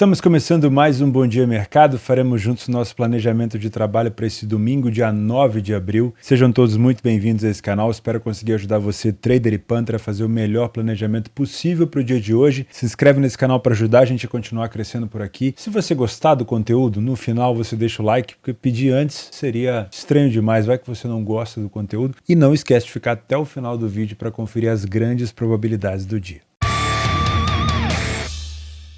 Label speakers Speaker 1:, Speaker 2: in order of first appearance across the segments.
Speaker 1: Estamos começando mais um Bom Dia Mercado, faremos juntos nosso planejamento de trabalho para esse domingo, dia 9 de abril. Sejam todos muito bem-vindos a esse canal, espero conseguir ajudar você, trader e punter, a fazer o melhor planejamento possível para o dia de hoje. Se inscreve nesse canal para ajudar a gente a continuar crescendo por aqui. Se você gostar do conteúdo, no final você deixa o like, porque pedir antes seria estranho demais, vai que você não gosta do conteúdo. E não esquece de ficar até o final do vídeo para conferir as grandes probabilidades do dia.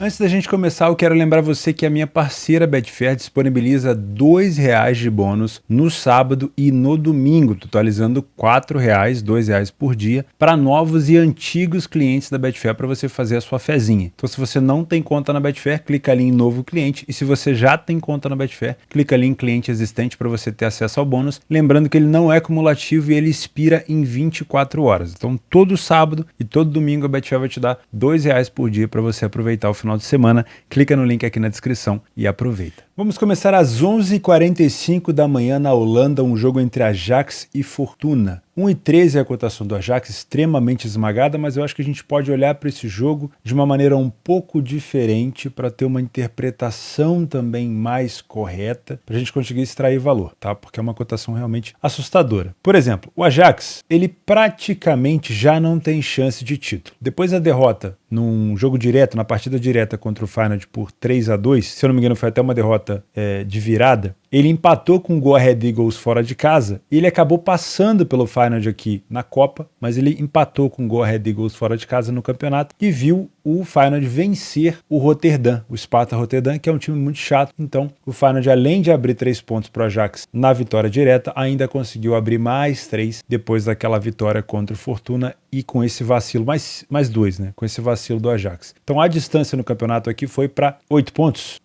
Speaker 1: Antes da gente começar, eu quero lembrar você que a minha parceira Betfair disponibiliza R$2 de bônus no sábado e no domingo, totalizando R$4, R$2 por dia, para novos e antigos clientes da Betfair para você fazer a sua fezinha. Então, se você não tem conta na Betfair, clica ali em novo cliente, e se você já tem conta na Betfair, clica ali em cliente existente para você ter acesso ao bônus. Lembrando que ele não é cumulativo e ele expira em 24 horas. Então, todo sábado e todo domingo a Betfair vai te dar R$2 por dia para você aproveitar o final de semana. Clica no link aqui na descrição e aproveita. Vamos começar às 11h45 da manhã na Holanda, um jogo entre Ajax e Fortuna. 1,13 é a cotação do Ajax, extremamente esmagada, mas eu acho que a gente pode olhar para esse jogo de uma maneira um pouco diferente para ter uma interpretação também mais correta, para a gente conseguir extrair valor, tá? Porque é uma cotação realmente assustadora. Por exemplo, o Ajax, ele praticamente já não tem chance de título. Depois da derrota num jogo direto, na partida direta contra o Feyenoord por 3-2, se eu não me engano foi até uma derrota de virada, ele empatou com o Go Ahead Eagles fora de casa e ele acabou passando pelo Feyenoord aqui na Copa, mas ele empatou com o Go Ahead Eagles fora de casa no campeonato e viu o Feyenoord vencer o Rotterdam, o Sparta Rotterdam, que é um time muito chato. Então, o Feyenoord, além de abrir 3 pontos para o Ajax na vitória direta, ainda conseguiu abrir mais 3 depois daquela vitória contra o Fortuna e com esse vacilo, mais 2, né? Com esse vacilo do Ajax. Então, a distância no campeonato aqui foi para 8 pontos,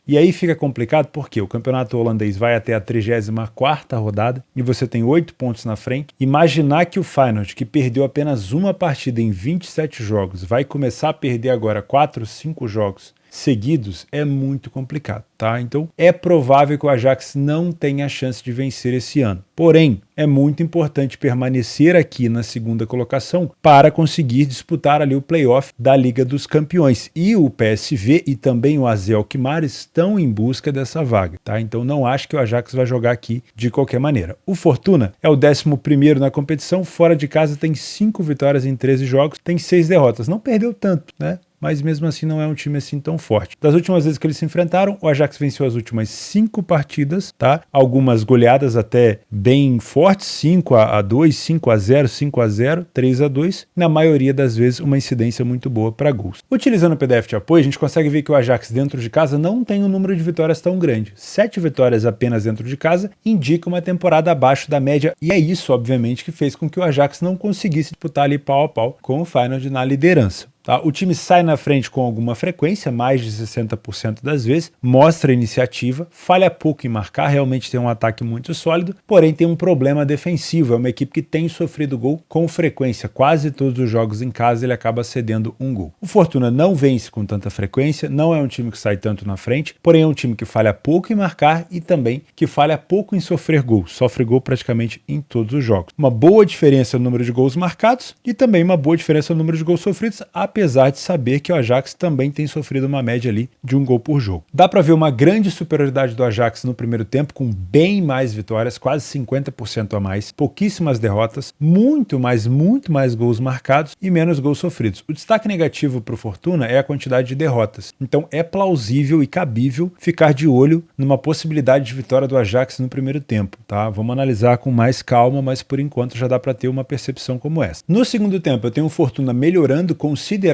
Speaker 1: E aí fica complicado porque o campeonato holandês vai até a 34ª rodada e você tem 8 pontos na frente. Imaginar que o Feyenoord, que perdeu apenas uma partida em 27 jogos, vai começar a perder agora 4, 5 jogos seguidos, é muito complicado, tá? Então, é provável que o Ajax não tenha chance de vencer esse ano. Porém, é muito importante permanecer aqui na segunda colocação para conseguir disputar ali o playoff da Liga dos Campeões. E o PSV e também o AZ Alkmaar estão em busca dessa vaga, tá? Então, não acho que o Ajax vai jogar aqui de qualquer maneira. O Fortuna é o 11º na competição, fora de casa tem 5 vitórias em 13 jogos, tem 6 derrotas. Não perdeu tanto, né? Mas mesmo assim não é um time assim tão forte. Das últimas vezes que eles se enfrentaram, o Ajax venceu as últimas 5 partidas, tá? Algumas goleadas até bem fortes, 5-2, 5-0, 5-0, 3-2. Na maioria das vezes, uma incidência muito boa para gols. Utilizando o PDF de apoio, a gente consegue ver que o Ajax dentro de casa não tem um número de vitórias tão grande. 7 vitórias apenas dentro de casa indica uma temporada abaixo da média, e é isso, obviamente, que fez com que o Ajax não conseguisse disputar ali pau a pau com o Feyenoord na liderança. Tá? O time sai na frente com alguma frequência, mais de 60% das vezes, mostra iniciativa, falha pouco em marcar, realmente tem um ataque muito sólido, porém tem um problema defensivo, é uma equipe que tem sofrido gol com frequência, quase todos os jogos em casa ele acaba cedendo um gol. O Fortuna não vence com tanta frequência, não é um time que sai tanto na frente, porém é um time que falha pouco em marcar e também que falha pouco em sofrer gol, sofre gol praticamente em todos os jogos. Uma boa diferença no número de gols marcados e também uma boa diferença no número de gols sofridos, apesar de saber que o Ajax também tem sofrido uma média ali de um gol por jogo. Dá para ver uma grande superioridade do Ajax no primeiro tempo, com bem mais vitórias, quase 50% a mais, pouquíssimas derrotas, muito mais gols marcados e menos gols sofridos. O destaque negativo para o Fortuna é a quantidade de derrotas. Então é plausível e cabível ficar de olho numa possibilidade de vitória do Ajax no primeiro tempo, tá? Vamos analisar com mais calma, mas por enquanto já dá para ter uma percepção como essa. No segundo tempo eu tenho o Fortuna melhorando consideravelmente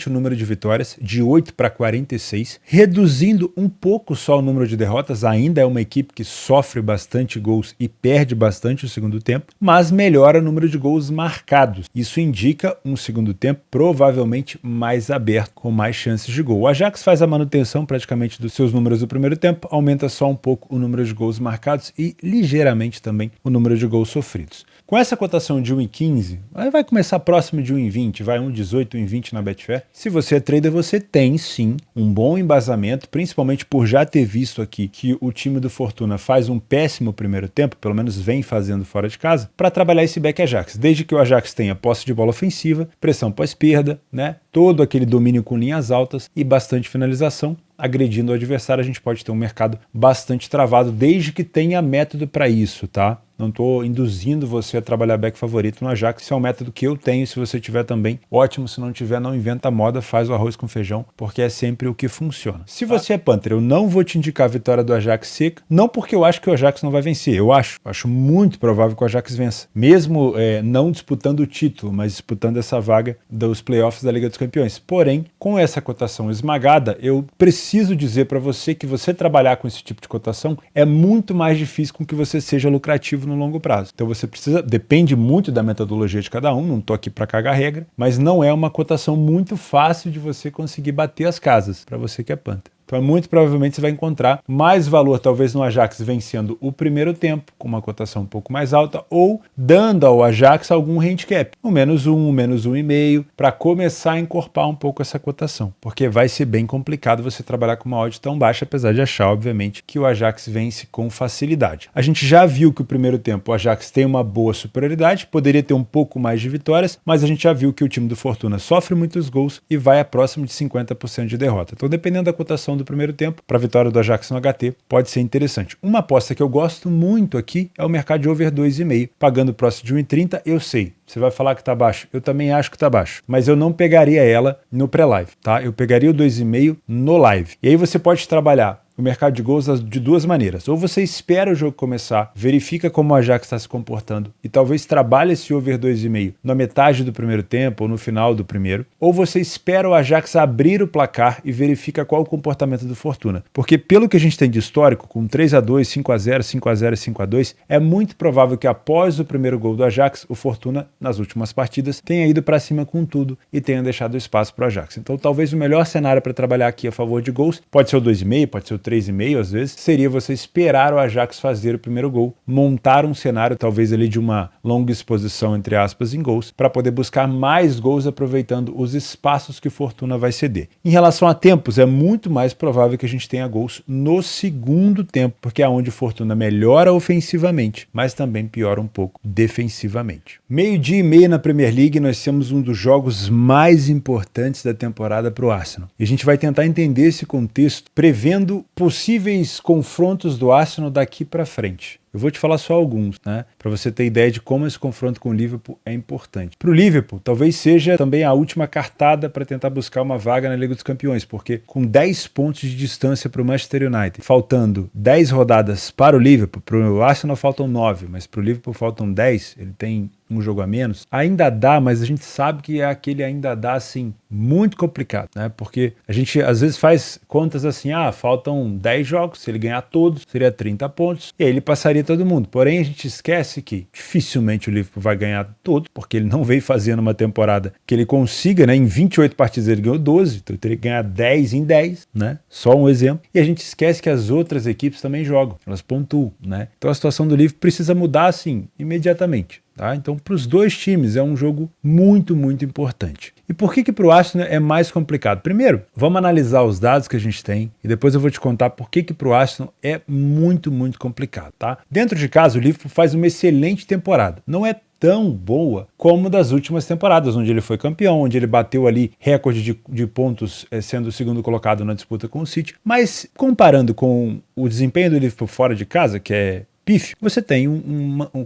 Speaker 1: o número de vitórias, de 8 para 46, reduzindo um pouco só o número de derrotas. Ainda é uma equipe que sofre bastante gols e perde bastante o segundo tempo, mas melhora o número de gols marcados. Isso indica um segundo tempo provavelmente mais aberto, com mais chances de gol. O Ajax faz a manutenção praticamente dos seus números do primeiro tempo, aumenta só um pouco o número de gols marcados e ligeiramente também o número de gols sofridos. Com essa cotação de 1,15, aí vai começar próximo de 1,20, vai 1,18, 1,20 na Betfair. Se você é trader, você tem sim um bom embasamento, principalmente por já ter visto aqui que o time do Fortuna faz um péssimo primeiro tempo, pelo menos vem fazendo fora de casa, para trabalhar esse back Ajax, desde que o Ajax tenha posse de bola ofensiva, pressão pós-perda, né? Todo aquele domínio com linhas altas e bastante finalização. Agredindo o adversário, a gente pode ter um mercado bastante travado, desde que tenha método para isso, tá? Não estou induzindo você a trabalhar back favorito no Ajax, esse é um método que eu tenho. Se você tiver também, ótimo. Se não tiver, não inventa moda, faz o arroz com feijão, porque é sempre o que funciona. Se você é Panther, eu não vou te indicar a vitória do Ajax seca, não porque eu acho que o Ajax não vai vencer, eu acho muito provável que o Ajax vença, mesmo não disputando o título, mas disputando essa vaga dos playoffs da Liga dos Campeões. Porém, com essa cotação esmagada, eu preciso dizer para você que você trabalhar com esse tipo de cotação é muito mais difícil com que você seja lucrativo no longo prazo. Então você precisa, depende muito da metodologia de cada um, não estou aqui para cagar regra, mas não é uma cotação muito fácil de você conseguir bater as casas, para você que é Panther. Então, muito provavelmente você vai encontrar mais valor, talvez, no Ajax vencendo o primeiro tempo, com uma cotação um pouco mais alta, ou dando ao Ajax algum handicap, um -1, um -1,5, para começar a encorpar um pouco essa cotação. Porque vai ser bem complicado você trabalhar com uma odd tão baixa, apesar de achar, obviamente, que o Ajax vence com facilidade. A gente já viu que o primeiro tempo o Ajax tem uma boa superioridade, poderia ter um pouco mais de vitórias, mas a gente já viu que o time do Fortuna sofre muitos gols e vai a próximo de 50% de derrota. Então, dependendo da cotação do primeiro tempo, para a vitória do Ajax no HT, pode ser interessante. Uma aposta que eu gosto muito aqui é o mercado de over 2,5, pagando próximo de 1,30, eu sei. Você vai falar que tá baixo, eu também acho que tá baixo, mas eu não pegaria ela no pré-live, tá? Eu pegaria o 2,5 no live. E aí você pode trabalhar o mercado de gols de duas maneiras. Ou você espera o jogo começar, verifica como o Ajax está se comportando e talvez trabalhe esse over 2,5 na metade do primeiro tempo ou no final do primeiro. Ou você espera o Ajax abrir o placar e verifica qual o comportamento do Fortuna. Porque pelo que a gente tem de histórico, com 3-2, 5-0, 5-0 e 5-2, é muito provável que após o primeiro gol do Ajax, o Fortuna, nas últimas partidas, tenha ido para cima com tudo e tenha deixado espaço para o Ajax. Então talvez o melhor cenário para trabalhar aqui a favor de gols, pode ser o 2,5, pode ser o 3,5 às vezes, seria você esperar o Ajax fazer o primeiro gol, montar um cenário talvez ali de uma longa exposição, entre aspas, em gols, para poder buscar mais gols aproveitando os espaços que Fortuna vai ceder. Em relação a tempos, é muito mais provável que a gente tenha gols no segundo tempo, porque é onde Fortuna melhora ofensivamente, mas também piora um pouco defensivamente. 12h30 na Premier League, nós temos um dos jogos mais importantes da temporada para o Arsenal. E a gente vai tentar entender esse contexto, prevendo possíveis confrontos do Arsenal daqui para frente. Eu vou te falar só alguns, né? Para você ter ideia de como esse confronto com o Liverpool é importante. Para o Liverpool, talvez seja também a última cartada para tentar buscar uma vaga na Liga dos Campeões, porque com 10 pontos de distância para o Manchester United, faltando 10 rodadas para o Liverpool, para o Arsenal faltam 9, mas para o Liverpool faltam 10, ele tem um jogo a menos, ainda dá, mas a gente sabe que é aquele ainda dá, assim, muito complicado, né? Porque a gente às vezes faz contas assim, faltam 10 jogos, se ele ganhar todos, seria 30 pontos, e aí ele passaria todo mundo. Porém, a gente esquece que dificilmente o Liverpool vai ganhar todos, porque ele não veio fazendo uma temporada que ele consiga, né? Em 28 partidas ele ganhou 12, então ele teria que ganhar 10 em 10, né? Só um exemplo. E a gente esquece que as outras equipes também jogam, elas pontuam, né? Então a situação do Liverpool precisa mudar, assim, imediatamente. Tá? Então, para os dois times é um jogo muito, muito importante. E por que para o Arsenal é mais complicado? Primeiro, vamos analisar os dados que a gente tem e depois eu vou te contar por que para o Arsenal é muito, muito complicado. Tá? Dentro de casa, o Liverpool faz uma excelente temporada. Não é tão boa como das últimas temporadas, onde ele foi campeão, onde ele bateu ali recorde de pontos, sendo o segundo colocado na disputa com o City. Mas comparando com o desempenho do Liverpool fora de casa, que é pífio, você tem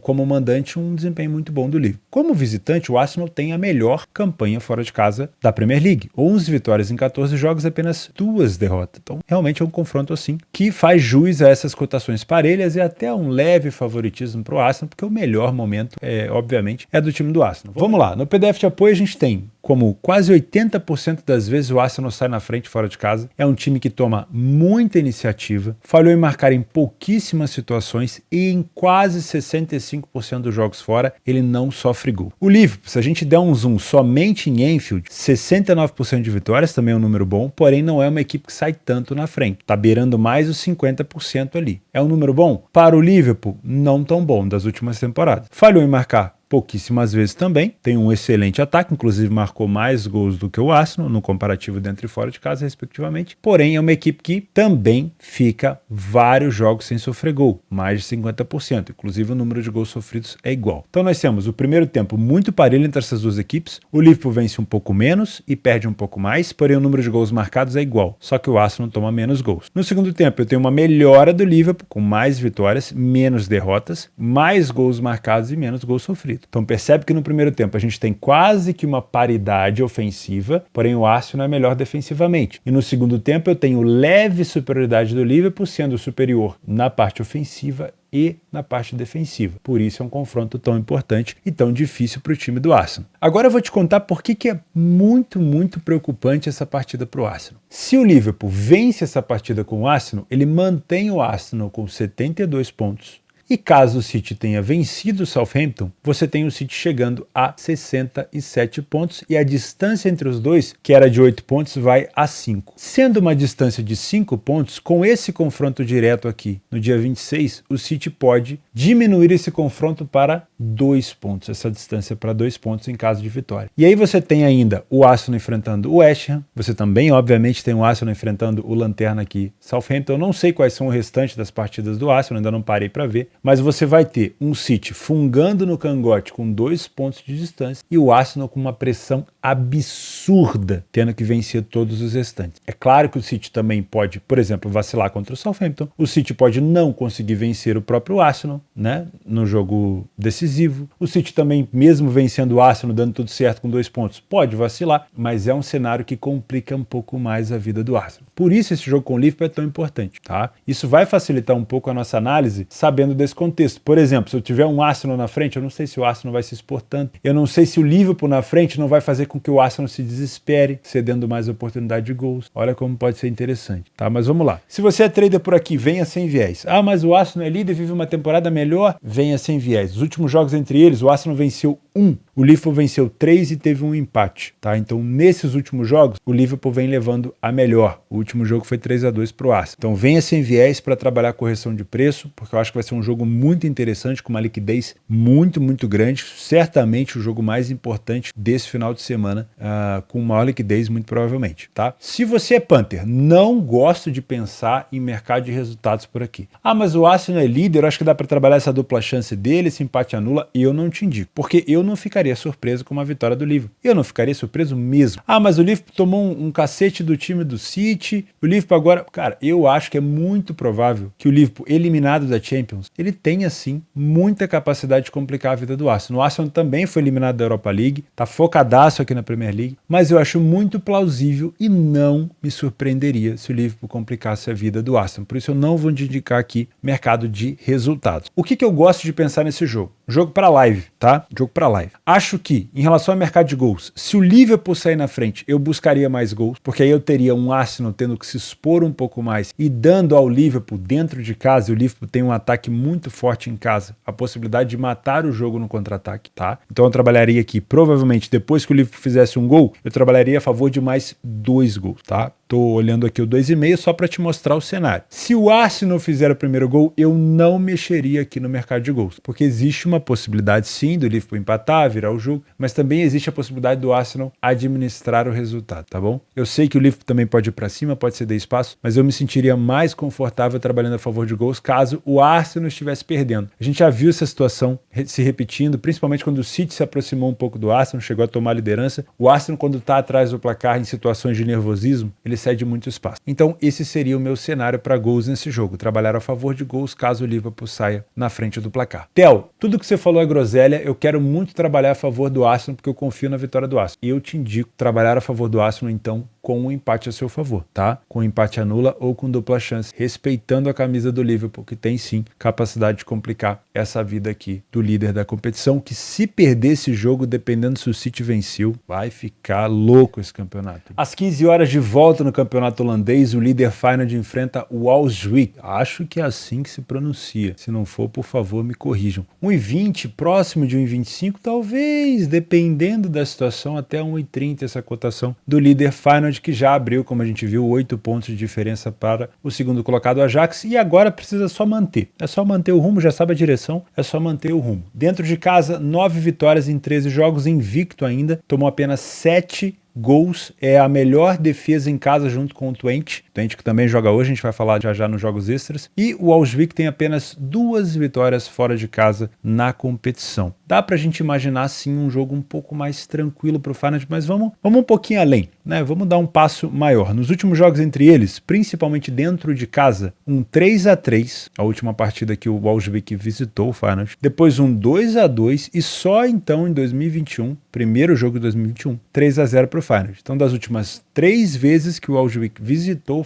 Speaker 1: como mandante um desempenho muito bom do Liverpool. Como visitante, o Arsenal tem a melhor campanha fora de casa da Premier League. 11 vitórias em 14 jogos, apenas 2 derrotas. Então, realmente é um confronto assim que faz jus a essas cotações parelhas e até um leve favoritismo para o Arsenal, porque o melhor momento, obviamente, é do time do Arsenal. Vamos lá, no PDF de apoio a gente tem como quase 80% das vezes o Arsenal sai na frente fora de casa. É um time que toma muita iniciativa, falhou em marcar em pouquíssimas situações e em quase 65% dos jogos fora ele não sofre gol. O Liverpool, se a gente der um zoom somente em Anfield, 69% de vitórias, também é um número bom, porém não é uma equipe que sai tanto na frente, tá beirando mais os 50% ali. É um número bom? Para o Liverpool, não tão bom das últimas temporadas. Falhou em marcar pouquíssimas vezes também, tem um excelente ataque, inclusive marcou mais gols do que o Arsenal, no comparativo dentro e fora de casa, respectivamente, porém é uma equipe que também fica vários jogos sem sofrer gol, mais de 50%, inclusive o número de gols sofridos é igual. Então nós temos o primeiro tempo muito parelho entre essas duas equipes, o Liverpool vence um pouco menos e perde um pouco mais, porém o número de gols marcados é igual, só que o Arsenal toma menos gols. No segundo tempo eu tenho uma melhora do Liverpool, com mais vitórias, menos derrotas, mais gols marcados e menos gols sofridos. Então percebe que no primeiro tempo a gente tem quase que uma paridade ofensiva, porém o Arsenal é melhor defensivamente. E no segundo tempo eu tenho leve superioridade do Liverpool, sendo superior na parte ofensiva e na parte defensiva. Por isso é um confronto tão importante e tão difícil para o time do Arsenal. Agora eu vou te contar por que é muito preocupante essa partida para o Arsenal. Se o Liverpool vence essa partida com o Arsenal, ele mantém o Arsenal com 72 pontos. E caso o City tenha vencido o Southampton, você tem o City chegando a 67 pontos e a distância entre os dois, que era de 8 pontos, vai a 5. Sendo uma distância de 5 pontos, com esse confronto direto aqui no dia 26, o City pode diminuir esse confronto para 2 pontos, essa distância para 2 pontos em caso de vitória. E aí você tem ainda o Arsenal enfrentando o West Ham, você também obviamente tem o Arsenal enfrentando o lanterna aqui, Southampton. Eu não sei quais são o restante das partidas do Arsenal, ainda não parei para ver, mas você vai ter um City fungando no cangote com 2 pontos de distância e o Arsenal com uma pressão absurda, tendo que vencer todos os restantes. É claro que o City também pode, por exemplo, vacilar contra o Southampton, o City pode não conseguir vencer o próprio Arsenal, né, no jogo decisivo. O City também, mesmo vencendo o Arsenal, dando tudo certo com 2 pontos, pode vacilar, mas é um cenário que complica um pouco mais a vida do Arsenal. Por isso esse jogo com o Liverpool é tão importante, tá? Isso vai facilitar um pouco a nossa análise, sabendo desse contexto. Por exemplo, se eu tiver um Arsenal na frente, eu não sei se o Arsenal vai se expor tanto. Eu não sei se o Liverpool na frente não vai fazer com que o Arsenal se desespere, cedendo mais oportunidade de gols. Olha como pode ser interessante, tá? Mas vamos lá. Se você é trader por aqui, venha sem viés. Ah, mas o Arsenal é líder, vive uma temporada melhor? Venha sem viés. Os últimos jogos entre eles, o Arsenal venceu 1. O Liverpool venceu 3 e teve um empate, tá? Então, nesses últimos jogos, o Liverpool vem levando a melhor. O último jogo foi 3-2 para o Arsenal. Então, venha sem viés para trabalhar a correção de preço, porque eu acho que vai ser um jogo muito interessante, com uma liquidez muito grande. Certamente o jogo mais importante desse final de semana, com maior liquidez, muito provavelmente, tá? Se você é Panther, não gosto de pensar em mercado de resultados por aqui. Ah, mas o Arsenal é líder, eu acho que dá para trabalhar essa dupla chance dele, esse empate anula, e eu não te indico, porque eu não ficaria surpreso com uma vitória do Liverpool. Eu não ficaria surpreso mesmo. Ah, mas o Liverpool tomou um cacete do time do City, o Liverpool agora... Cara, eu acho que é muito provável que o Liverpool, eliminado da Champions, ele tenha, sim, muita capacidade de complicar a vida do Arsenal. O Arsenal também foi eliminado da Europa League, tá focadaço aqui na Premier League, mas eu acho muito plausível e não me surpreenderia se o Liverpool complicasse a vida do Arsenal. Por isso eu não vou te indicar aqui mercado de resultados. O que eu gosto de pensar nesse jogo? Jogo para live, tá? Jogo para live. Acho que, em relação ao mercado de gols, se o Liverpool sair na frente, eu buscaria mais gols, porque aí eu teria um Arsenal tendo que se expor um pouco mais e dando ao Liverpool dentro de casa, e o Liverpool tem um ataque muito forte em casa, a possibilidade de matar o jogo no contra-ataque, tá? Então eu trabalharia aqui, provavelmente, depois que o Liverpool fizesse um gol, eu trabalharia a favor de mais 2 gols, tá? Tô olhando aqui o 2,5 só para te mostrar o cenário. Se o Arsenal fizer o primeiro gol, eu não mexeria aqui no mercado de gols, porque existe uma possibilidade sim do Liverpool empatar, virar o jogo, mas também existe a possibilidade do Arsenal administrar o resultado, tá bom? Eu sei que o Liverpool também pode ir para cima, pode ceder espaço, mas eu me sentiria mais confortável trabalhando a favor de gols caso o Arsenal estivesse perdendo. A gente já viu essa situação se repetindo, principalmente quando o City se aproximou um pouco do Arsenal, chegou a tomar a liderança. O Arsenal, quando está atrás do placar em situações de nervosismo, ele cede muito espaço. Então esse seria o meu cenário para gols nesse jogo, trabalhar a favor de gols caso o Liverpool saia na frente do placar. Theo, tudo que você falou é groselha, eu quero muito trabalhar a favor do Arsenal porque eu confio na vitória do Arsenal. E eu te indico trabalhar a favor do Arsenal então com um empate a seu favor, tá? Com um empate anula ou com dupla chance, respeitando a camisa do Liverpool, que tem sim capacidade de complicar essa vida aqui do líder da competição, que se perder esse jogo, dependendo se o City venceu, vai ficar louco esse campeonato. Às 15 horas de volta no campeonato holandês, o líder Feyenoord enfrenta o Walswijk. Acho que é assim que se pronuncia. Se não for, por favor, me corrijam. 1,20, próximo de 1,25, talvez, dependendo da situação, até 1,30 essa cotação do líder Feyenoord, que já abriu, como a gente viu, 8 pontos de diferença para o segundo colocado Ajax, e agora precisa só manter. É só manter o rumo, já sabe a direção, é só manter o rumo. Dentro de casa, 9 vitórias em 13 jogos, invicto ainda, tomou apenas 7 gols, é a melhor defesa em casa junto com o Twente que também joga hoje, a gente vai falar já nos jogos extras, e o Walswijk tem apenas 2 vitórias fora de casa na competição. Dá pra gente imaginar sim um jogo um pouco mais tranquilo pro Feyenoord, mas vamos um pouquinho além, né? Vamos dar um passo maior. Nos últimos jogos entre eles, principalmente dentro de casa, um 3-3, a última partida que o Walswijk visitou o Feyenoord, depois um 2-2 e só então em 2021, primeiro jogo de 2021, 3-0 pro Feyenoord. Então das últimas 3 vezes que o Walswijk visitou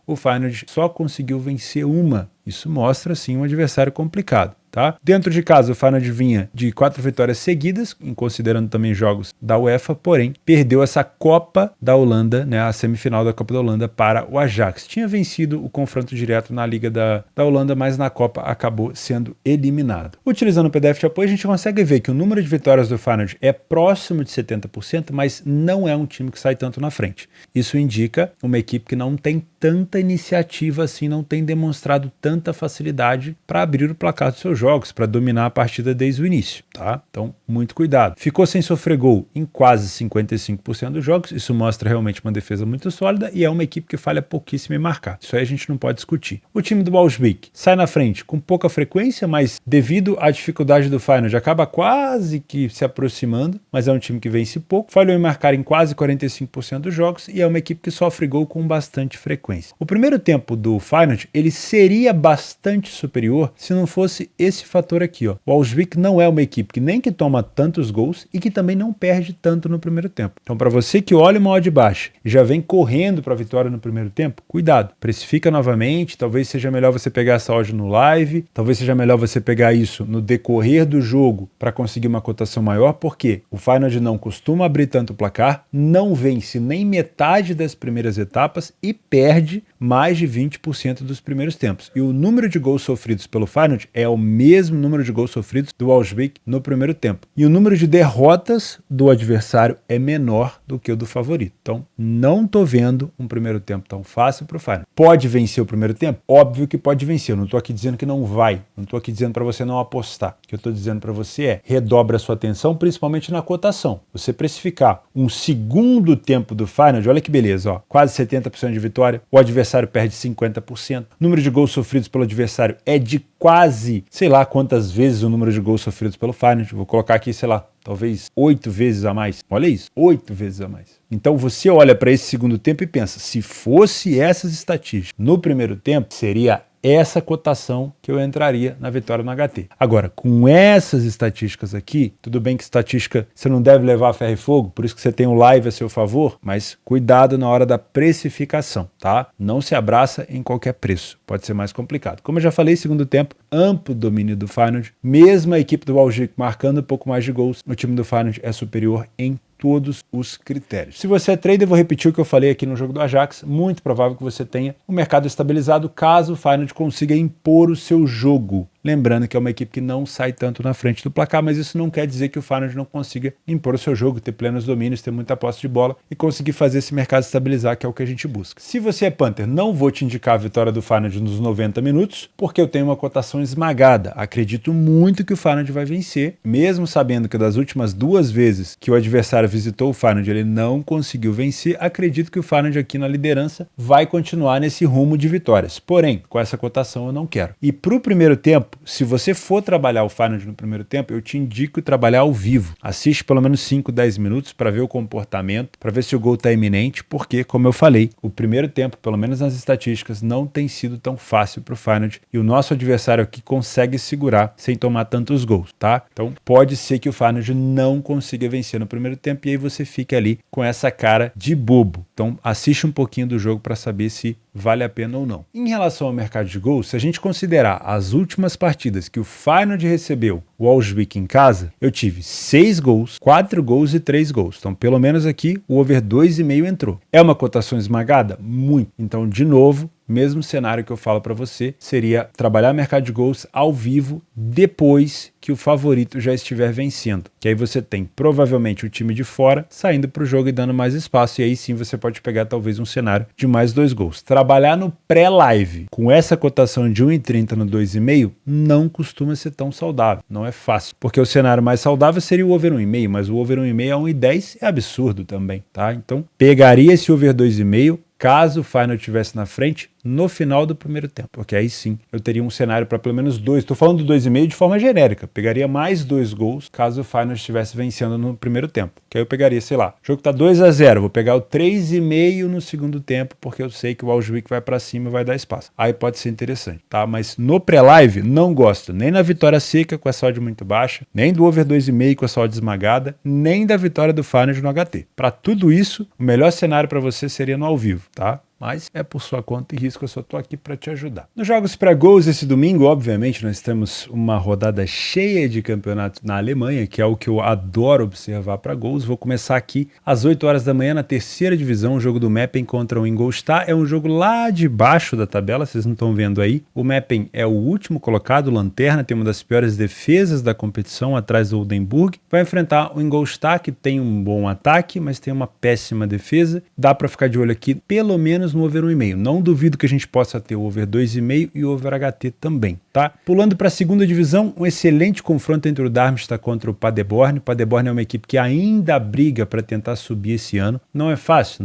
Speaker 1: o Feyenoord só conseguiu vencer uma. Isso mostra, sim, um adversário complicado. Tá? Dentro de casa, o Feyenoord vinha de 4 vitórias seguidas, considerando também jogos da UEFA, porém, perdeu essa Copa da Holanda, né, a semifinal da Copa da Holanda para o Ajax. Tinha vencido o confronto direto na Liga da Holanda, mas na Copa acabou sendo eliminado. Utilizando o PDF de apoio, a gente consegue ver que o número de vitórias do Feyenoord é próximo de 70%, mas não é um time que sai tanto na frente. Isso indica uma equipe que não tem tanta iniciativa assim, não tem demonstrado tanta facilidade para abrir o placar dos seus jogos, para dominar a partida desde o início, tá? Então, muito cuidado. Ficou sem sofrer gol em quase 55% dos jogos, isso mostra realmente uma defesa muito sólida e é uma equipe que falha pouquíssimo em marcar. Isso aí a gente não pode discutir. O time do Walswijk sai na frente com pouca frequência, mas devido à dificuldade do Feyenoord, acaba quase que se aproximando, mas é um time que vence pouco, falhou em marcar em quase 45% dos jogos e é uma equipe que sofre gol com bastante frequência. O primeiro tempo do Feyenoord, ele seria bastante superior se não fosse esse fator aqui, ó. O Walswijk não é uma equipe que nem que toma tantos gols e que também não perde tanto no primeiro tempo. Então, para você que olha uma odd baixa e já vem correndo para a vitória no primeiro tempo, cuidado, precifica novamente, talvez seja melhor você pegar essa odd no live, talvez seja melhor você pegar isso no decorrer do jogo para conseguir uma cotação maior, porque o Feyenoord não costuma abrir tanto o placar, não vence nem metade das primeiras etapas e perde mais de 20% dos primeiros tempos. E o número de gols sofridos pelo Feyenoord é o mesmo número de gols sofridos do Walswijk no primeiro tempo. E o número de derrotas do adversário é menor do que o do favorito. Então, não tô vendo um primeiro tempo tão fácil para o Feyenoord. Pode vencer o primeiro tempo? Óbvio que pode vencer. Eu não tô aqui dizendo que não vai. Não tô aqui dizendo para você não apostar. O que eu tô dizendo para você é redobra a sua atenção, principalmente na cotação. Você precificar um segundo tempo do Feyenoord, olha que beleza, ó, quase 70% de vitória, o adversário perde 50%. O número de gols sofridos pelo adversário é de quase, sei lá quantas vezes o número de gols sofridos pelo Feyenoord. Vou colocar aqui, sei lá, talvez 8 vezes a mais. Olha isso, 8 vezes a mais. Então você olha para esse segundo tempo e pensa, se fosse essas estatísticas no primeiro tempo, seria essa cotação que eu entraria na vitória no HT. Agora, com essas estatísticas aqui, tudo bem que estatística você não deve levar a ferro e fogo, por isso que você tem um live a seu favor, mas cuidado na hora da precificação, tá? Não se abraça em qualquer preço, pode ser mais complicado. Como eu já falei, segundo tempo, amplo domínio do Feyenoord, mesmo a equipe do Walswijk marcando um pouco mais de gols, o time do Feyenoord é superior em todos os critérios. Se você é trader, eu vou repetir o que eu falei aqui no jogo do Ajax, muito provável que você tenha o mercado estabilizado caso o Feyenoord consiga impor o seu jogo. Lembrando que é uma equipe que não sai tanto na frente do placar, mas isso não quer dizer que o Feyenoord não consiga impor o seu jogo, ter plenos domínios, ter muita posse de bola e conseguir fazer esse mercado estabilizar, que é o que a gente busca. Se você é Panther, não vou te indicar a vitória do Feyenoord nos 90 minutos, porque eu tenho uma cotação esmagada. Acredito muito que o Feyenoord vai vencer, mesmo sabendo que das últimas 2 vezes que o adversário visitou o Feyenoord, ele não conseguiu vencer. Acredito que o Feyenoord aqui na liderança vai continuar nesse rumo de vitórias. Porém, com essa cotação eu não quero. E para o primeiro tempo, tempo. Se você for trabalhar o Feyenoord no primeiro tempo, eu te indico trabalhar ao vivo. Assiste pelo menos 5, 10 minutos para ver o comportamento, para ver se o gol está iminente, porque, como eu falei, o primeiro tempo, pelo menos nas estatísticas, não tem sido tão fácil para o Feyenoord e o nosso adversário aqui consegue segurar sem tomar tantos gols, tá? Então pode ser que o Feyenoord não consiga vencer no primeiro tempo e aí você fica ali com essa cara de bobo. Então assiste um pouquinho do jogo para saber se vale a pena ou não. Em relação ao mercado de gols, se a gente considerar as últimas partidas que o Feyenoord recebeu o Wolfswijk em casa, eu tive 6 gols, 4 gols e 3 gols. Então, pelo menos aqui, o over 2,5 entrou. É uma cotação esmagada? Muito. Então, de novo, mesmo cenário que eu falo para você, seria trabalhar mercado de gols ao vivo depois que o favorito já estiver vencendo. Que aí você tem provavelmente o time de fora saindo para o jogo e dando mais espaço, e aí sim você pode pegar talvez um cenário de mais 2 gols. Trabalhar no pré-live com essa cotação de 1,30 no 2,5 não costuma ser tão saudável, não é fácil, porque o cenário mais saudável seria o over 1,5, mas o over 1,5 a 1,10 é absurdo também, tá? Então pegaria esse over 2,5 caso o Feyenoord estivesse na frente no final do primeiro tempo, porque aí sim eu teria um cenário para pelo menos 2. Estou falando do 2,5 de forma genérica. Pegaria mais 2 gols caso o Feyenoord estivesse vencendo no primeiro tempo. Que aí eu pegaria, sei lá, o jogo está 2-0, vou pegar o 3,5 no segundo tempo, porque eu sei que o Wolfswijk vai para cima e vai dar espaço. Aí pode ser interessante, tá? Mas no pré-live não gosto nem na vitória seca com essa odd muito baixa, nem do over 2,5 com essa odd esmagada, nem da vitória do Feyenoord no HT. Para tudo isso, o melhor cenário para você seria no ao vivo, tá? Mas é por sua conta e risco, eu só estou aqui para te ajudar. Nos jogos pré-gols esse domingo, obviamente, nós temos uma rodada cheia de campeonatos na Alemanha, que é o que eu adoro observar para gols. Vou começar aqui às 8 horas da manhã na terceira divisão, o jogo do Meppen contra o Ingolstadt. É um jogo lá de baixo da tabela, vocês não estão vendo aí. O Meppen é o último colocado, lanterna, tem uma das piores defesas da competição, atrás do Oldenburg. Vai enfrentar o Ingolstadt, que tem um bom ataque, mas tem uma péssima defesa. Dá para ficar de olho aqui, pelo menos no over 1,5. Não duvido que a gente possa ter o over 2,5 e o over HT também, tá? Pulando para a segunda divisão, um excelente confronto entre o Darmstadt contra o Paderborn. O Paderborn é uma equipe que ainda briga para tentar subir esse ano. Não é fácil,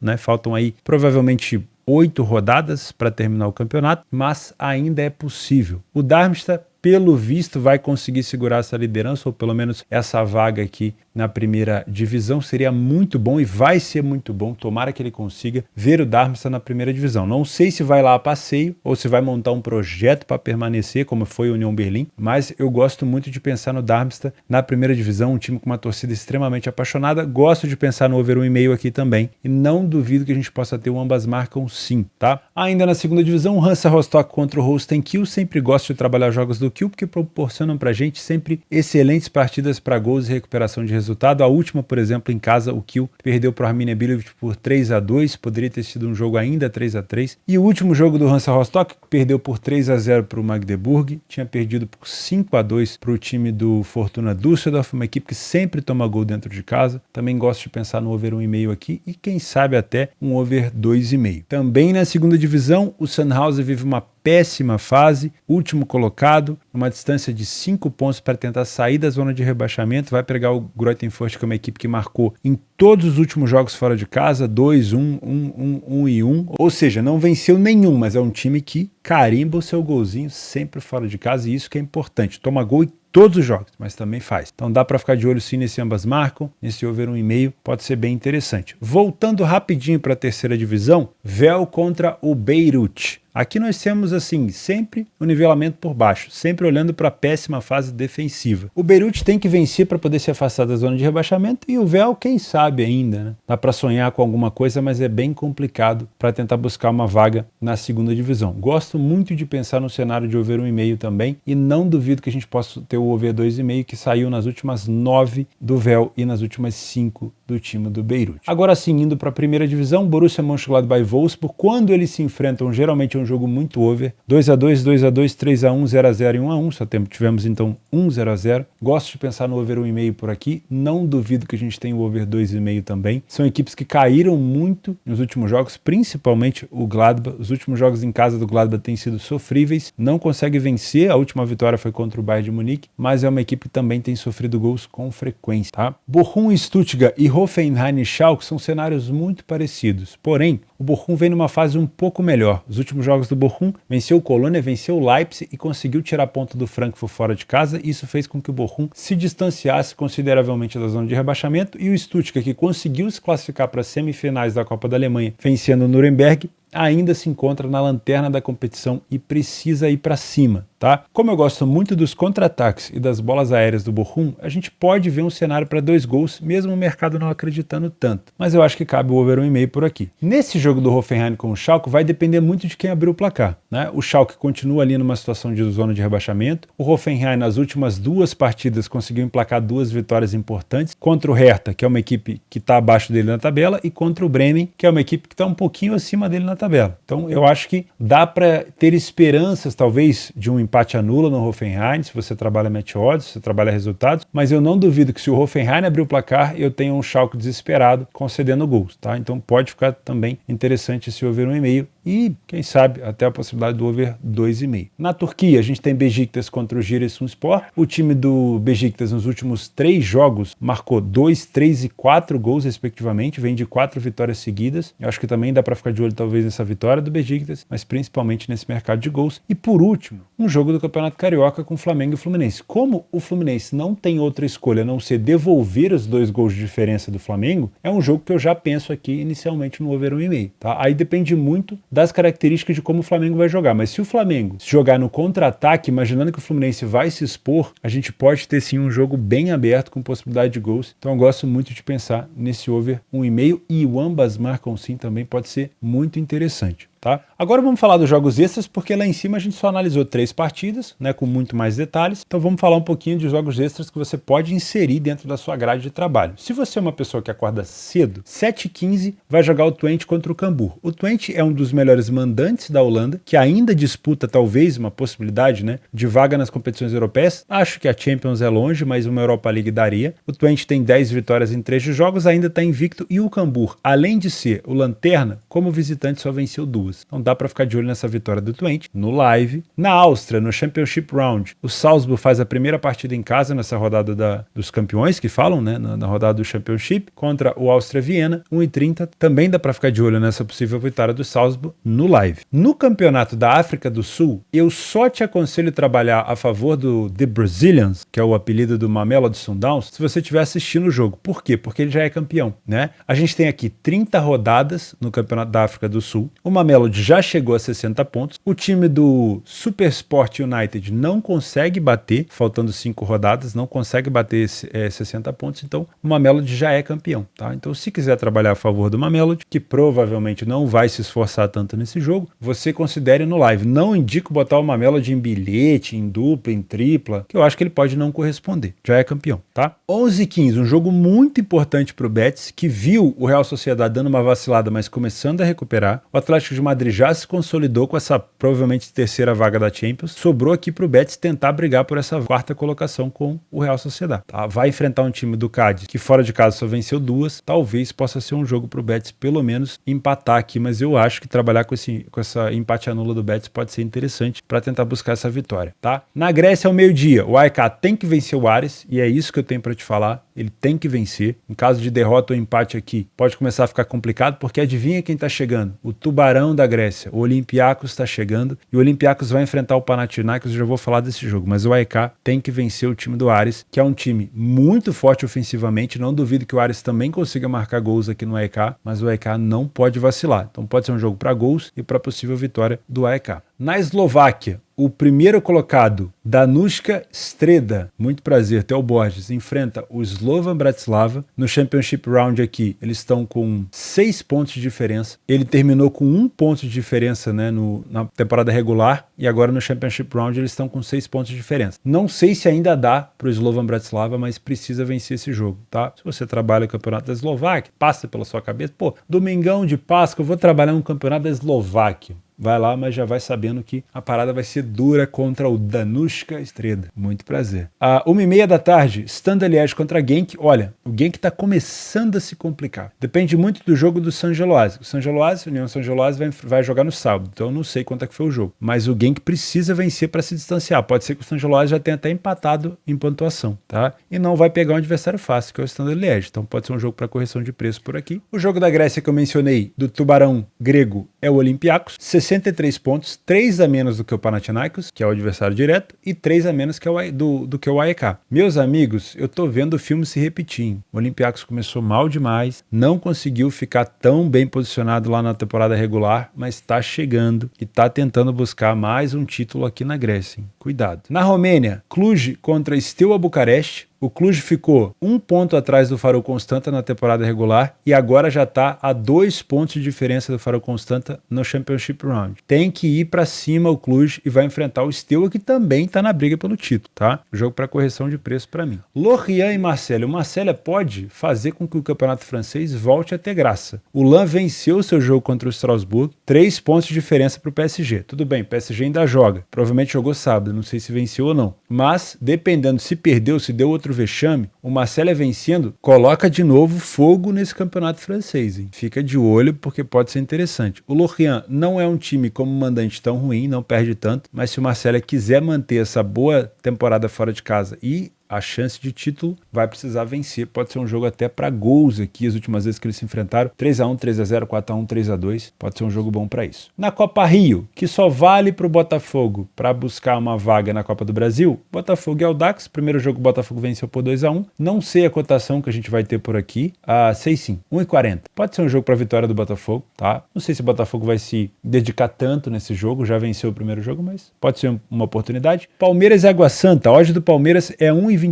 Speaker 1: né? Faltam aí provavelmente 8 rodadas para terminar o campeonato, mas ainda é possível. O Darmstadt, pelo visto, vai conseguir segurar essa liderança, ou pelo menos essa vaga aqui na primeira divisão. Seria muito bom e vai ser muito bom, tomara que ele consiga ver o Darmstadt na primeira divisão. Não sei se vai lá a passeio ou se vai montar um projeto para permanecer, como foi o Union Berlin, mas eu gosto muito de pensar no Darmstadt na primeira divisão, um time com uma torcida extremamente apaixonada. Gosto de pensar no over 1,5 aqui também e não duvido que a gente possa ter o ambas marcam sim, tá? Ainda na segunda divisão, o Hansa Rostock contra o Holstein Kiel. Sempre gosto de trabalhar jogos do Kiel porque proporcionam pra gente sempre excelentes partidas para gols e recuperação de resultado. A última, por exemplo, em casa, o Kiel perdeu para o Arminia Bielefeld por 3-2, poderia ter sido um jogo ainda 3-3. E o último jogo do Hansa Rostock perdeu por 3-0 para o Magdeburg, tinha perdido por 5-2 para o time do Fortuna Düsseldorf, uma equipe que sempre toma gol dentro de casa. Também gosto de pensar no over 1,5 aqui e quem sabe até um over 2,5. Também na segunda divisão, o Sandhausen vive uma péssima fase, último colocado, uma distância de 5 pontos para tentar sair da zona de rebaixamento. Vai pegar o Greuther Fürth, que é uma equipe que marcou em todos os últimos jogos fora de casa, 2-1, 1-1, ou seja, não venceu nenhum, mas é um time que carimba o seu golzinho sempre fora de casa, e isso que é importante, toma gol em todos os jogos, mas também faz. Então dá para ficar de olho sim nesse ambas marcam, nesse over 1,5, pode ser bem interessante. Voltando rapidinho para a terceira divisão, Vel contra o Beirut. Aqui nós temos, assim, sempre o nivelamento por baixo, sempre olhando para a péssima fase defensiva. O Beirut tem que vencer para poder se afastar da zona de rebaixamento e o Vel, quem sabe ainda, né? Dá para sonhar com alguma coisa, mas é bem complicado para tentar buscar uma vaga na segunda divisão. Gosto muito de pensar no cenário de over 1,5 também e não duvido que a gente possa ter o over 2,5 que saiu nas últimas 9 do Vel e nas últimas 5 do time do Beirut. Agora sim, indo para a primeira divisão, Borussia Mönchengladbach e Wolfsburg, quando eles se enfrentam, geralmente é um jogo muito over, 2-2, 2-2, 3-1, 0-0 e 1-1, só tivemos então 0-0. Gosto de pensar no over 1,5 por aqui, não duvido que a gente tenha o over 2,5 também. São equipes que caíram muito nos últimos jogos, principalmente o Gladbach. Os últimos jogos em casa do Gladbach têm sido sofríveis, não consegue vencer, a última vitória foi contra o Bayern de Munique, mas é uma equipe que também tem sofrido gols com frequência, tá? Bochum, Stuttgart e Hoffenheim e Schalke são cenários muito parecidos, porém o Bochum vem numa fase um pouco melhor. Os últimos jogos jogos do Bochum, venceu o Colônia, venceu o Leipzig e conseguiu tirar ponto do Frankfurt fora de casa. Isso fez com que o Bochum se distanciasse consideravelmente da zona de rebaixamento, e o Stuttgart, que conseguiu se classificar para as semifinais da Copa da Alemanha, vencendo o Nuremberg, ainda se encontra na lanterna da competição e precisa ir para cima, tá? Como eu gosto muito dos contra-ataques e das bolas aéreas do Bochum, a gente pode ver um cenário para 2 gols, mesmo o mercado não acreditando tanto. Mas eu acho que cabe o over 1,5 por aqui. Nesse jogo do Hoffenheim com o Schalke, vai depender muito de quem abrir o placar, né? O Schalke continua ali numa situação de zona de rebaixamento. O Hoffenheim, nas últimas 2 partidas, conseguiu emplacar 2 vitórias importantes contra o Hertha, que é uma equipe que está abaixo dele na tabela, e contra o Bremen, que é uma equipe que está um pouquinho acima dele na tabela. Então eu acho que dá para ter esperanças talvez de um empate anula no Hoffenheim, se você trabalha match odds, se você trabalha resultados, mas eu não duvido que se o Hoffenheim abrir o placar, eu tenha um Schalke desesperado concedendo gols, tá? Então pode ficar também interessante esse over 1,5 e, quem sabe, até a possibilidade do over 2,5. Na Turquia, a gente tem Beşiktaş contra o Giresunspor. O time do Beşiktaş nos últimos 3 jogos marcou 2, 3 e 4 gols respectivamente, vem de 4 vitórias seguidas. Eu acho que também dá para ficar de olho talvez nessa vitória do Beşiktaş, mas principalmente nesse mercado de gols. E por último, um jogo do Campeonato Carioca com Flamengo e Fluminense. Como o Fluminense não tem outra escolha a não ser devolver os 2 gols de diferença do Flamengo, é um jogo que eu já penso aqui inicialmente no over 1,5, tá? Aí depende muito das características de como o Flamengo vai jogar, mas se o Flamengo jogar no contra-ataque, imaginando que o Fluminense vai se expor, a gente pode ter sim um jogo bem aberto com possibilidade de gols. Então eu gosto muito de pensar nesse over 1,5 e o ambas marcam sim também pode ser muito interessante. Tá? Agora vamos falar dos jogos extras, porque lá em cima a gente só analisou 3 partidas, né, com muito mais detalhes. Então vamos falar um pouquinho de jogos extras que você pode inserir dentro da sua grade de trabalho. Se você é uma pessoa que acorda cedo, 7h15 vai jogar o Twente contra o Cambuur. O Twente é um dos melhores mandantes da Holanda, que ainda disputa talvez uma possibilidade, né, de vaga nas competições europeias. Acho que a Champions é longe, mas uma Europa League daria. O Twente tem 10 vitórias em 3 jogos, ainda está invicto, e o Cambuur, além de ser o lanterna, como visitante só venceu 2. Então dá para ficar de olho nessa vitória do Twente no live. Na Áustria, no Championship Round, o Salzburg faz a primeira partida em casa nessa rodada dos campeões, que falam, né, na rodada do Championship, contra o Áustria Viena, 1h30. Também dá para ficar de olho nessa possível vitória do Salzburg no live. No Campeonato da África do Sul, eu só te aconselho trabalhar a favor do The Brazilians, que é o apelido do Mamelodi Sundowns, se você estiver assistindo o jogo. Por quê? Porque ele já é campeão, né? A gente tem aqui 30 rodadas no Campeonato da África do Sul. O Mamelodi já chegou a 60 pontos. O time do Supersport United não consegue bater, faltando 5 rodadas, não consegue bater 60 pontos, então o Mamelodi já é campeão, tá? Então se quiser trabalhar a favor do Mamelodi, que provavelmente não vai se esforçar tanto nesse jogo, você considere no live. Não indico botar o Mamelodi em bilhete, em dupla, em tripla, que eu acho que ele pode não corresponder. Já é campeão, tá? 11h15, um jogo muito importante para o Betis, que viu o Real Sociedade dando uma vacilada, mas começando a recuperar. O Atlético de Madrid já se consolidou com essa provavelmente 3ª vaga da Champions. Sobrou aqui para o Betis tentar brigar por essa 4ª colocação com o Real Sociedade. Tá? Vai enfrentar um time do Cádiz que fora de casa só venceu 2. Talvez possa ser um jogo para o Betis pelo menos empatar aqui, mas eu acho que trabalhar com essa empate anula do Betis pode ser interessante para tentar buscar essa vitória. Tá? Na Grécia, ao meio-dia, o AEK tem que vencer o Ares, e é isso que eu tenho para te falar. Ele tem que vencer. Em caso de derrota ou empate aqui, pode começar a ficar complicado, porque adivinha quem está chegando? O Tubarão da Grécia. O Olympiacos está chegando e o Olympiacos vai enfrentar o Panathinaikos. Eu já vou falar desse jogo, mas o AEK tem que vencer o time do Ares, que é um time muito forte ofensivamente. Não duvido que o Ares também consiga marcar gols aqui no AEK, mas o AEK não pode vacilar. Então pode ser um jogo para gols e para possível vitória do AEK. Na Eslováquia, o primeiro colocado, Danuška Streda, muito prazer, Theo Borges, enfrenta o Slovan Bratislava. No Championship Round aqui, eles estão com 6 pontos de diferença. Ele terminou com 1 ponto de diferença, né, na temporada regular, e agora no Championship Round eles estão com 6 pontos de diferença. Não sei se ainda dá para o Slovan Bratislava, mas precisa vencer esse jogo, tá? Se você trabalha no Campeonato da Eslováquia, passa pela sua cabeça, pô, domingão de Páscoa, eu vou trabalhar no Campeonato da Eslováquia. Vai lá, mas já vai sabendo que a parada vai ser dura contra o Danuška Streda. Muito prazer. 1h30 da tarde, Standard Liège contra Genk. Olha, o Genk está começando a se complicar. Depende muito do jogo do San Geloase. O San Geloase, União San Geloase vai jogar no sábado, então eu não sei quanto é que foi o jogo. Mas o Genk precisa vencer para se distanciar. Pode ser que o San Geloase já tenha até empatado em pontuação, tá? E não vai pegar um adversário fácil, que é o Standard Liège. Então pode ser um jogo para correção de preço por aqui. O jogo da Grécia que eu mencionei, do Tubarão grego, é o Olympiacos, 63 pontos, 3 a menos do que o Panathinaikos, que é o adversário direto, e 3 a menos do que o AEK. Meus amigos, eu tô vendo o filme se repetir. O Olympiacos começou mal demais, não conseguiu ficar tão bem posicionado lá na temporada regular, mas está chegando e está tentando buscar mais um título aqui na Grécia. Hein? Cuidado. Na Romênia, Cluj contra Steaua Bucareste. O Cluj ficou 1 ponto atrás do Farul Constanta na temporada regular e agora já está a 2 pontos de diferença do Farul Constanta no Championship Round. Tem que ir para cima o Cluj e vai enfrentar o Steaua, que também está na briga pelo título, tá? Jogo para correção de preço para mim. Lorient e Marselha. O Marselha pode fazer com que o campeonato francês volte a ter graça. O Lan venceu o seu jogo contra o Strasbourg, 3 pontos de diferença para o PSG. Tudo bem, o PSG ainda joga. Provavelmente jogou sábado, não sei se venceu ou não. Mas, dependendo se perdeu, se deu outro vexame, o Marselha vencendo, coloca de novo fogo nesse campeonato francês. Hein? Fica de olho porque pode ser interessante. O Lorient não é um time como mandante tão ruim, não perde tanto, mas se o Marselha quiser manter essa boa temporada fora de casa e a chance de título, vai precisar vencer. Pode ser um jogo até para gols aqui, as últimas vezes que eles se enfrentaram. 3-1, 3-0, 4-1, 3-2. Pode ser um jogo bom para isso. Na Copa Rio, que só vale para o Botafogo para buscar uma vaga na Copa do Brasil, Botafogo e Audax. Primeiro jogo o Botafogo venceu por 2-1. Não sei a cotação que a gente vai ter por aqui. Sei sim, 1,40. Pode ser um jogo para vitória do Botafogo, tá? Não sei se o Botafogo vai se dedicar tanto nesse jogo, já venceu o primeiro jogo, mas pode ser uma oportunidade. Palmeiras e Água Santa. A odd do Palmeiras é 1,25.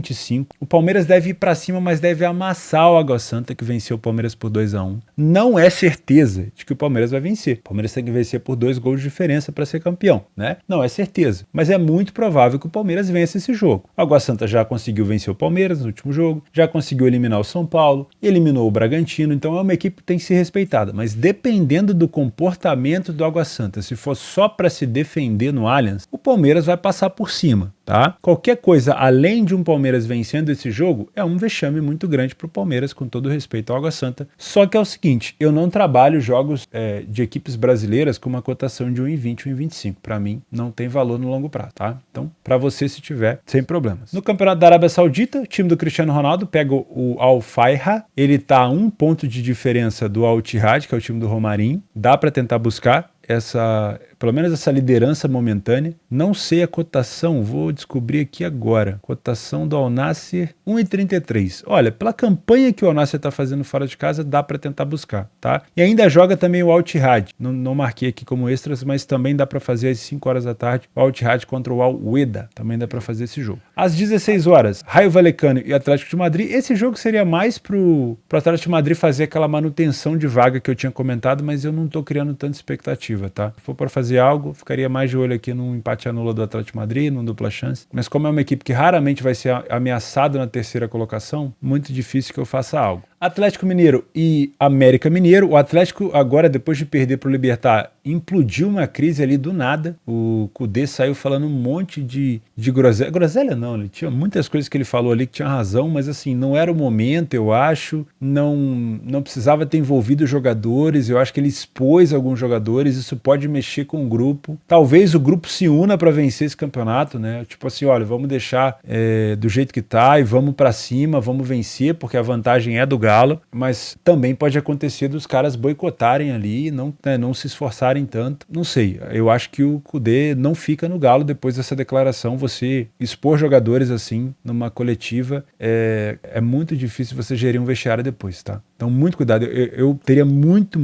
Speaker 1: O Palmeiras deve ir para cima, mas deve amassar o Água Santa, que venceu o Palmeiras por 2-1. Não é certeza de que o Palmeiras vai vencer. O Palmeiras tem que vencer por 2 gols de diferença para ser campeão, né? Não é certeza, mas é muito provável que o Palmeiras vença esse jogo. O Água Santa já conseguiu vencer o Palmeiras no último jogo, já conseguiu eliminar o São Paulo, eliminou o Bragantino, então é uma equipe que tem que ser respeitada. Mas dependendo do comportamento do Água Santa, se for só para se defender no Allianz, o Palmeiras vai passar por cima. Tá? Qualquer coisa além de um Palmeiras vencendo esse jogo é um vexame muito grande para o Palmeiras, com todo respeito ao Água Santa. Só que é o seguinte, eu não trabalho jogos de equipes brasileiras com uma cotação de 1,20, 1,25. Para mim, não tem valor no longo prazo, tá? Então, para você, se tiver, sem problemas. No Campeonato da Arábia Saudita, o time do Cristiano Ronaldo pega o Al-Fayha. Ele tá a 1 ponto de diferença do Al-Ittihad, que é o time do Romarinho. Dá para tentar buscar pelo menos essa liderança momentânea. Não sei a cotação, vou descobrir aqui agora. Cotação do Al Nassr, 1,33. Olha, pela campanha que o Al Nassr está fazendo fora de casa, dá para tentar buscar, tá? E ainda joga também o Al-Ittihad. Não marquei aqui como extras, mas também dá para fazer às 5 horas da tarde. O Al-Ittihad contra o Al-Wehda. Também dá para fazer esse jogo. Às 16 horas, Raio Vallecano e Atlético de Madrid. Esse jogo seria mais pro Atlético de Madrid fazer aquela manutenção de vaga que eu tinha comentado, mas eu não tô criando tanta expectativa, tá? Se for para fazer algo, ficaria mais de olho aqui num empate anula do Atlético de Madrid, num dupla chance. Mas como é uma equipe que raramente vai ser ameaçada na terceira colocação, muito difícil que eu faça algo. Atlético Mineiro e América Mineiro. O Atlético agora, depois de perder para o Libertad, implodiu uma crise ali do nada. O Kudê saiu falando um monte de groselha. Groselha não, ele tinha muitas coisas que ele falou ali que tinha razão, mas assim, não era o momento, eu acho. Não precisava ter envolvido os jogadores. Eu acho que ele expôs alguns jogadores. Isso pode mexer com o grupo. Talvez o grupo se una para vencer esse campeonato, né? Tipo assim, olha, vamos deixar do jeito que tá e vamos para cima, vamos vencer, porque a vantagem é do Galo. Mas também pode acontecer dos caras boicotarem ali, não se esforçarem tanto. Não sei, eu acho que o Kudê não fica no Galo depois dessa declaração. Você expor jogadores assim numa coletiva é muito difícil você gerir um vestiário depois, tá? Então muito cuidado, eu teria muito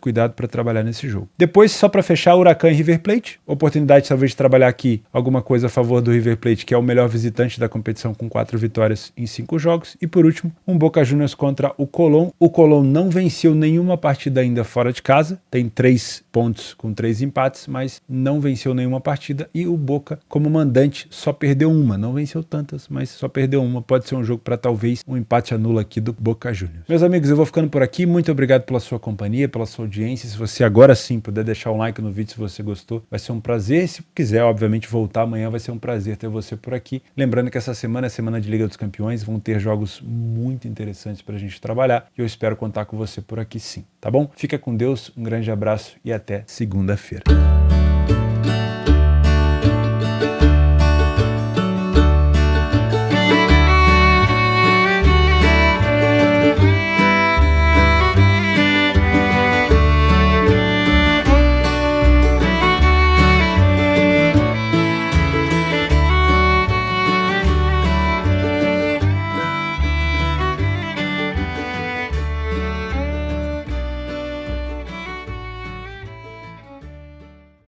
Speaker 1: cuidado para trabalhar nesse jogo. Depois, só para fechar, Huracan e River Plate. Oportunidade talvez de trabalhar aqui alguma coisa a favor do River Plate, que é o melhor visitante da competição com 4 vitórias em 5 jogos. E por último, um Boca Juniors contra o Colón. O Colón não venceu nenhuma partida ainda fora de casa, tem 3 pontos com 3 empates, mas não venceu nenhuma partida. E o Boca, como mandante, só perdeu uma, não venceu tantas, mas só perdeu uma. Pode ser um jogo para talvez um empate anula aqui do Boca Juniors. Meus amigos, eu vou ficando por aqui. Muito obrigado pela sua companhia, pela sua audiência. Se você agora sim puder deixar um like no vídeo se você gostou, vai ser um prazer. Se quiser, obviamente, voltar amanhã, vai ser um prazer ter você por aqui. Lembrando que essa semana é semana de Liga dos Campeões, vão ter jogos muito interessantes para a gente trabalhar e eu espero contar com você por aqui sim, tá bom? Fica com Deus, um grande abraço e até segunda-feira.